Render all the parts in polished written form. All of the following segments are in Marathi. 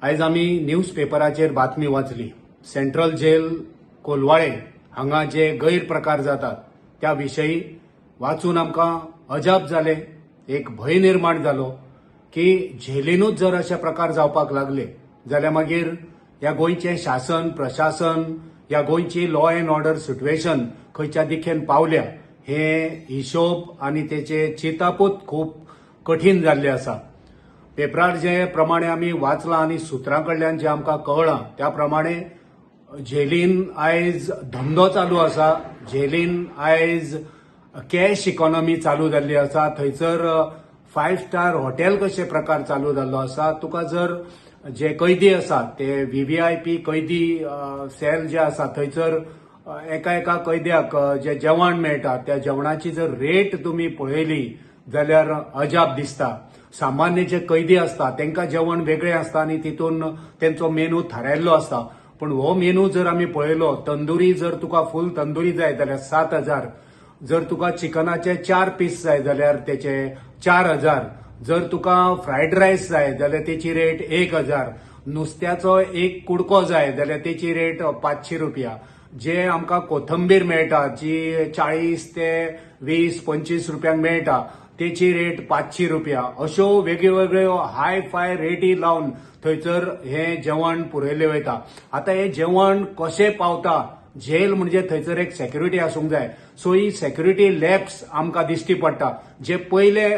आयज आमी न्यूज पेपराचेर बातमी वाचली। सेंट्रल जेल कोलवाळे हांगा जे गैरप्रकार जातात त्या विशयी वाचून आमकां अजाप जाले, एक भय निर्माण जालो की जेलीनूच जर अशे प्रकार जावपाक लागले जाल्यार मागीर ह्या गोंयचे शासन प्रशासन, ह्या गोंयची लॉ अँड ऑर्डर सिच्युएशन खंयच्या दिशेन पावल्या हे हिशोब आनी तेचे चितापूत खूब कठीण जाल्ले आसा। पेपरार जे प्रमाणे आमी वाचलां आनी सुत्रां कडल्यान जे आमकां कळ्ळां त्या प्रमाणे जेलीन आयज धंदो चालू आसा, जेलीन आयज कॅश इकॉनॉमी चालू जाल्ली आसा। थंयसर 5 स्टार हॉटेल कशे प्रकार चालू जाल्लो आसा। तुका जर जे कैदी आसात ते व्हीव्हीआयपी कैदी सेल जे आसा थंयसर एका कैद्याक जे जेवण मेळटा त्या जेवणाची जर रेट तुमी पळयली जाल्यार अजाप दिसता। सामान्य जे कैदी असता तांकां जेवण वेगळें आसता आनी तितून तेंचो मेनू थारायल्लो आसता, पण हो मेनू जर आमी पळयलो, तंदुरी जर तुका फुल तंदुरी जाय जाल्यार 7,000, जर तुका चिकनाचे 4 पीस जाय जाल्यार तेचे 4,000, जर तुका फ्रायड रायस जाय जाल्यार तेची रेट 1,000, नुस्त्याचो एक कुडको जाय जाल्यार तेची रेट 500 रुपया, जे आमकां कोथंबीर मेळटा जी 40 ते 20-25 रुपयांक मेळटा तेची रेट 500 रुपया। अश्यो वेगळ्यो हाय फाय रेटी लावन थंयसर हे जेवण पुरयले वयता। आता हे जेवण कशें पावता, जेल म्हणजे थंयसर एक सेक्युरिटी आसूंक जाय, सो ही सेक्युरिटी लॅब्स आमकां दिश्टी पडटा। जे पयले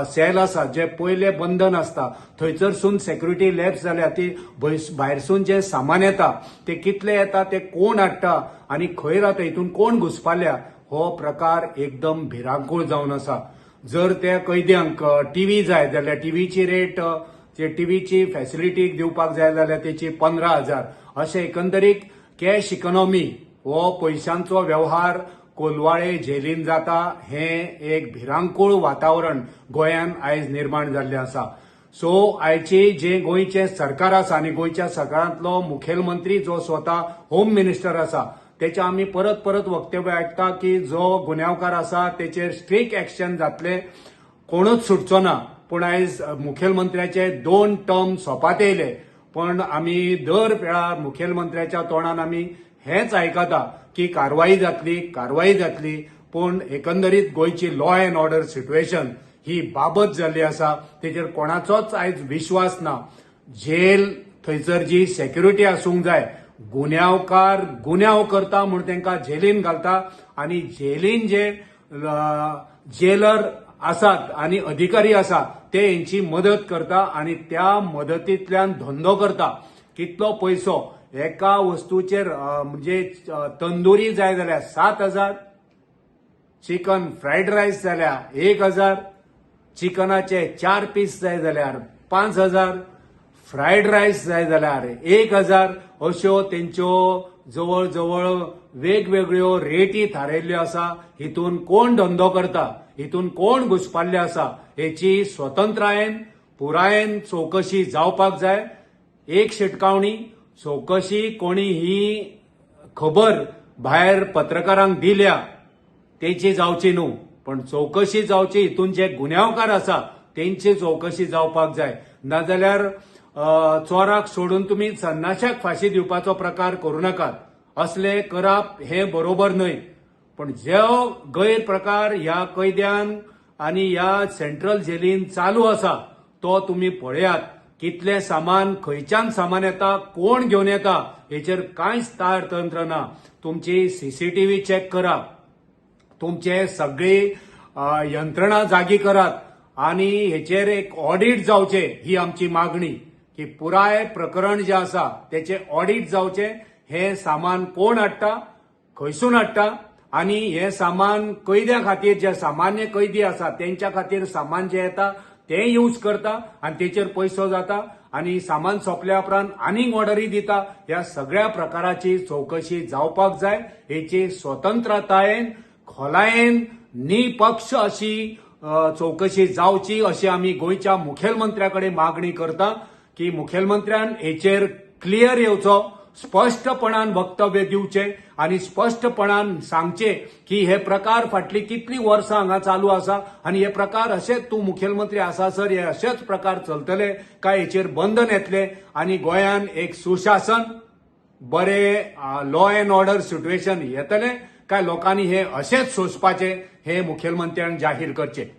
सेल आसा, जे पयले बंधन आसता थंयसरसून सेक्युरिटी लॅब्स जाल्यार ती भायरसून जे सामान येता ते कितले येता, ते कोण हाडटा आनी खंय रावता, हितून कोण घुसपाल्या, हो प्रकार एकदम भिरांकूळ जावन आसा। जर त्या कैद्यांक टीव्ही जाय जाल्यार टीव्हीची रेट, जे टीव्हीची फॅसिलिटी दिवपाक जाय जाल्यार तेची 15,000, अशें एकंदरीत कॅश इकॉनॉमी हो पैशांचो व्यवहार कोलवाळे जेलीन जाता। हे एक भिरांकूळ वातावरण गोंयान आयज निर्माण जाल्लें आसा। सो आयची जे गोंयचे सरकार आसा आनी गोंयच्या सरकारांतलो मुखेलमंत्री जो स्वता होम मिनिस्टर आसा तेचे आमी परत वक्तव्य आयकता की जो गुन्यांवकार आसा तेचेर स्ट्रिक्ट एक्शन जातले, कोणूच सुटचो ना। पूण आयज मुखेलमंत्र्याचे 2 टर्म सोंपात येयले, पण आमी दर वेळार मुखेलमंत्र्याच्या तोंडान आमी हेच आयकता की कारवाई जातली, पण एकंदरीत गोंयची लॉ अँड ऑर्डर सिच्युएशन ही बाबत जाल्ली आसा, तेचेर कोणाचोच आयज विश्वास ना। जेल थंयसर जी सेक्युरिटी आसूंक जाय, गुन्यांवकार गुन्यांव करता म्हूण तांकां जेलीन घालता आनी जेलीन जे जेलर आसात आनी अधिकारी आसा ते हेंची मदत करता आनी त्या मदतींतल्यान धंदो करता। कितलो पैसो एका वस्तूचेर, म्हणजे तंदुरी जाय जाल्यार 7,000, चिकन फ्रायड रायस जाल्यार 1,000, चिकनाचे 4 पीस जाय जाल्यार 5,000, फ्रायड रायस जाय जाल्यार 1,000, अश्यो तेंच्यो जवळ जवळ वेगवेगळ्यो रेटी थारायल्ल्यो आसा। हितून कोण धंदो करता, हितून कोण घुसपाल्ले आसा हेची स्वतंत्रायेन पुरायेन चौकशी जावपाक जाय। एक शिटकावणी, चौकशी कोणी ही खबर भायर पत्रकारांक दिल्या तेची जावची न्हू, पण चौकशी जावची, हितून जे गुन्यांवकार आसा तेंची चौकशी जावपाक जाय। नाजाल्यार चोराक सोडून तुम्ही सन्नाशाक फाशी दिवपाचो प्रकार करू नाकात, असले करप हे बरोबर न्हय। पण जो गैरप्रकार ह्या कैद्यान आनी ह्या सेंट्रल जेलीन चालू आसा तो तुम्ही पळयात। कितले सामान, खंयच्यान सामान येता, कोण घेवन येता हेचेर कांयच ताळतंत्र ना। तुमची सीसीटीव्ही चेक करात, तुमचे सगळी यंत्रणा जागी करात आनी हेचेर एक ऑडिट जावचे ही आमची मागणी, की पुराय प्रकरण जे आसा तेचे ऑडिट जावचे। हे सामान कोण हाडटा, खंयसून हाडटा आनी हे सामान कैद्या खातीर, जे सामान्य कैदी आसा तेंच्या खातीर सामान जे येता ते यूज करता आनी तेचेर पैसो जाता आनी सामान सोंपल्या उपरांत आनीक ऑर्डरी दिता। ह्या सगळ्या प्रकाराची चौकशी जावपाक जाय। हेची स्वतंत्रतायेन, खोलायेन, निपक्ष अशी चौकशी जावची अशी आमी गोंयच्या मुखेलमंत्र्याकडे मागणी करता की मुखेलमंत्र्यान हेचेर क्लियर येवचो, स्पष्टपणान वक्तव्य दिवचे आणि स्पष्टपणान सांगचे की हे प्रकार फाटली कितली वर्सां हांगा चालू आसा आणि हे प्रकार असेच तूं मुखेलमंत्री आसा सर हे असेच प्रकार चलतले काय हेचेर बंधन येतले आणि गोंयान एक सुशासन बरे लॉ अँड ऑर्डर सिच्युएशन येतले काय लोकांनी हे असेच सोंसपाचे हे मुखेलमंत्र्यान जाहीर करचे.